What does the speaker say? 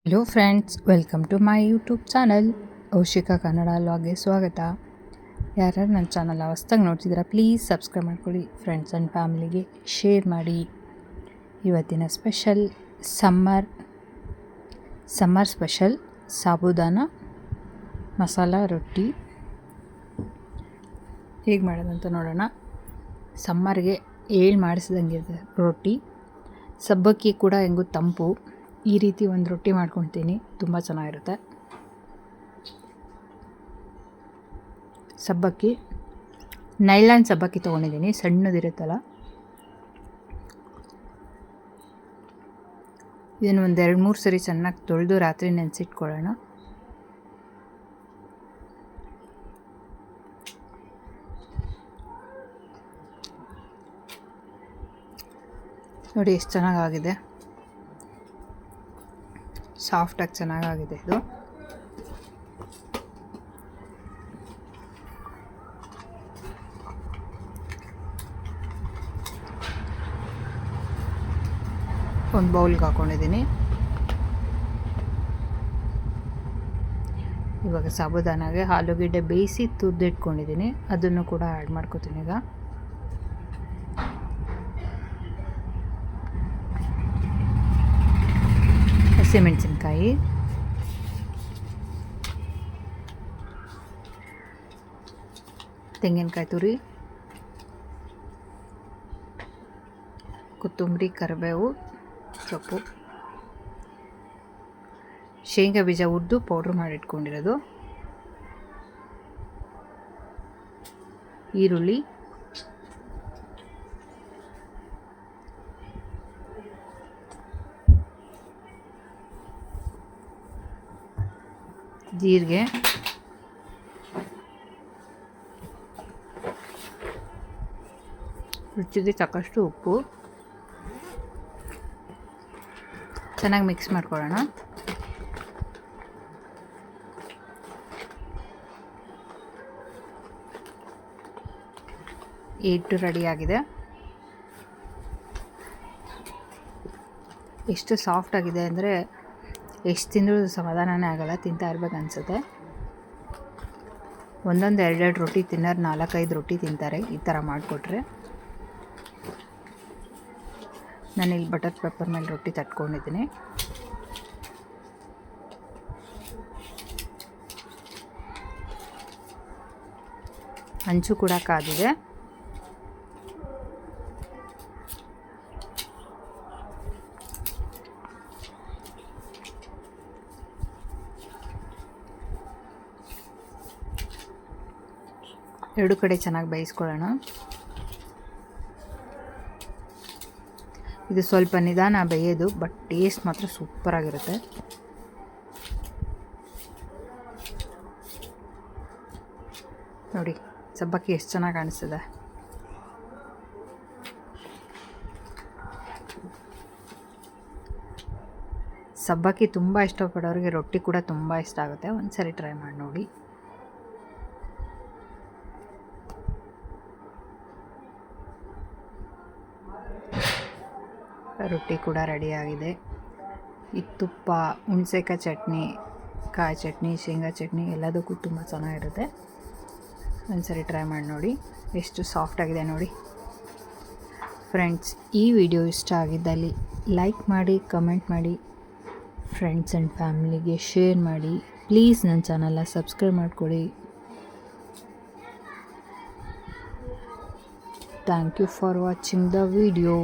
Hello friends, welcome to my YouTube channel Aushika Kannada ಲಾಗ್ಗೆ ಸ್ವಾಗತ. ಯಾರ್ಯಾರು ನನ್ನ ಚಾನಲ್ ಹೊಸ್ದಾಗಿ ನೋಡ್ತಿದ್ದೀರಾ ಪ್ಲೀಸ್ ಸಬ್ಸ್ಕ್ರೈಬ್ ಮಾಡ್ಕೊಳ್ಳಿ, ಫ್ರೆಂಡ್ಸ್ ಆ್ಯಂಡ್ ಫ್ಯಾಮಿಲಿಗೆ ಶೇರ್ ಮಾಡಿ. ಇವತ್ತಿನ special summer special sabudana masala ರೊಟ್ಟಿ ಹೇಗೆ ಮಾಡೋದಂತ ನೋಡೋಣ. ಸಮ್ಮರ್ಗೆ ಮಾಡಿಸಿದಂಗೆ ರೊಟ್ಟಿ, ಸಬ್ಬಕ್ಕಿ ಕೂಡ ಹೆಂಗೂ ತಂಪು. ಈ ರೀತಿ ಒಂದು ರೊಟ್ಟಿ ಮಾಡ್ಕೊಳ್ತೀನಿ, ತುಂಬ ಚೆನ್ನಾಗಿರುತ್ತೆ. ಸಬ್ಬಕ್ಕಿ ನೈಲಾನ್ ಸಬ್ಬಕ್ಕಿ ತೊಗೊಂಡಿದ್ದೀನಿ, ಸಣ್ಣದಿರುತ್ತಲ್ಲ. ಇದನ್ನು ಒಂದು 2-3 ಸರಿ ಚೆನ್ನಾಗಿ ತೊಳೆದು ರಾತ್ರಿ ನೆನೆಸಿಟ್ಕೊಳ್ಳೋಣ. ನೋಡಿ ಎಷ್ಟು ಚೆನ್ನಾಗಾಗಿದೆ, ಸಾಫ್ಟಾಗಿ ಚೆನ್ನಾಗಾಗಿದೆ. ಇದು ಒಂದು ಬೌಲ್ಗೆ ಹಾಕ್ಕೊಂಡಿದ್ದೀನಿ. ಇವಾಗ ಸಾಬುದಾನಾಗೆ ಆಲೂಗೆಡ್ಡೆ ಬೇಯಿಸಿ ತುರಿದಿಟ್ಕೊಂಡಿದ್ದೀನಿ, ಅದನ್ನು ಕೂಡ ಆ್ಯಡ್ ಮಾಡ್ಕೊತೀನಿ. ಈಗ ಹಸಿಮೆಣಸಿನ್ಕಾಯಿ, ತೆಂಗಿನಕಾಯಿ ತುರಿ, ಕೊತ್ತಂಬರಿ, ಕರಿಬೇವು ಸೊಪ್ಪು, ಶೇಂಗಾ ಬೀಜ ಹುರಿದು ಪೌಡ್ರ್ ಮಾಡಿಟ್ಕೊಂಡಿರೋದು, ಈರುಳ್ಳಿ, ಜೀರಿಗೆ, ರುಚಿಗೆ ತಕ್ಕಷ್ಟು ಉಪ್ಪು, ಚೆನ್ನಾಗಿ ಮಿಕ್ಸ್ ಮಾಡ್ಕೊಳ್ಳೋಣ. ಹಿಟ್ಟು ರೆಡಿಯಾಗಿದೆ. ಎಷ್ಟು ಸಾಫ್ಟ್ ಆಗಿದೆ ಅಂದರೆ ಎಷ್ಟು ತಿಂದರೂ ಸಮಾಧಾನನೇ ಆಗೋಲ್ಲ, ತಿಂತಾ ಇರ್ಬೇಕು ಅನಿಸುತ್ತೆ. ಒಂದೊಂದು 2-2 ರೊಟ್ಟಿ ತಿನ್ನೋರು 4-5 ರೊಟ್ಟಿ ತಿಂತಾರೆ ಈ ಥರ ಮಾಡಿಕೊಟ್ರೆ. ನಾನಿಲ್ಲಿ ಬಟರ್ ಪೇಪರ್ ಮೇಲೆ ರೊಟ್ಟಿ ತಟ್ಕೊಂಡಿದ್ದೀನಿ. ಹಂಚು ಕೂಡ ಕಾದಿದೆ. ಎರಡು ಕಡೆ ಚೆನ್ನಾಗಿ ಬೇಯಿಸ್ಕೊಳ್ಳೋಣ. ಇದು ಸ್ವಲ್ಪ ನಿಧಾನ ಬೇಯೋದು, ಬಟ್ ಟೇಸ್ಟ್ ಮಾತ್ರ ಸೂಪರಾಗಿರುತ್ತೆ. ನೋಡಿ ಸಬ್ಬಕ್ಕಿ ಎಷ್ಟು ಚೆನ್ನಾಗಿ ಕಾಣಿಸ್ತದೆ. ಸಬ್ಬಕ್ಕಿ ತುಂಬ ಇಷ್ಟಪಡೋರಿಗೆ ರೊಟ್ಟಿ ಕೂಡ ತುಂಬ ಇಷ್ಟ ಆಗುತ್ತೆ. ಒಂದು ಸರಿ ಟ್ರೈ ಮಾಡಿ ನೋಡಿ. ರೊಟ್ಟಿ ಕೂಡ ರೆಡಿಯಾಗಿದೆ. ಈ ತುಪ್ಪ, ಹುಣಸೆಕಾಯಿ ಚಟ್ನಿ, ಕಾಯಿ ಚಟ್ನಿ, ಶೇಂಗಾ ಚಟ್ನಿ ಎಲ್ಲದಕ್ಕೂ ತುಂಬ ಚೆನ್ನಾಗಿರುತ್ತೆ. ಒಂದು ಸರಿ ಟ್ರೈ ಮಾಡಿ ನೋಡಿ. ಎಷ್ಟು ಸಾಫ್ಟಾಗಿದೆ ನೋಡಿ. ಫ್ರೆಂಡ್ಸ್, ಈ ವಿಡಿಯೋ ಇಷ್ಟ ಆಗಿದ್ದಲ್ಲಿ ಲೈಕ್ ಮಾಡಿ, ಕಮೆಂಟ್ ಮಾಡಿ, ಫ್ರೆಂಡ್ಸ್ ಆ್ಯಂಡ್ ಫ್ಯಾಮಿಲಿಗೆ ಶೇರ್ ಮಾಡಿ. ಪ್ಲೀಸ್ ನನ್ನ ಚಾನಲ್ನ ಸಬ್ಸ್ಕ್ರೈಬ್ ಮಾಡ್ಕೊಳ್ಳಿ. Thank you for watching the video.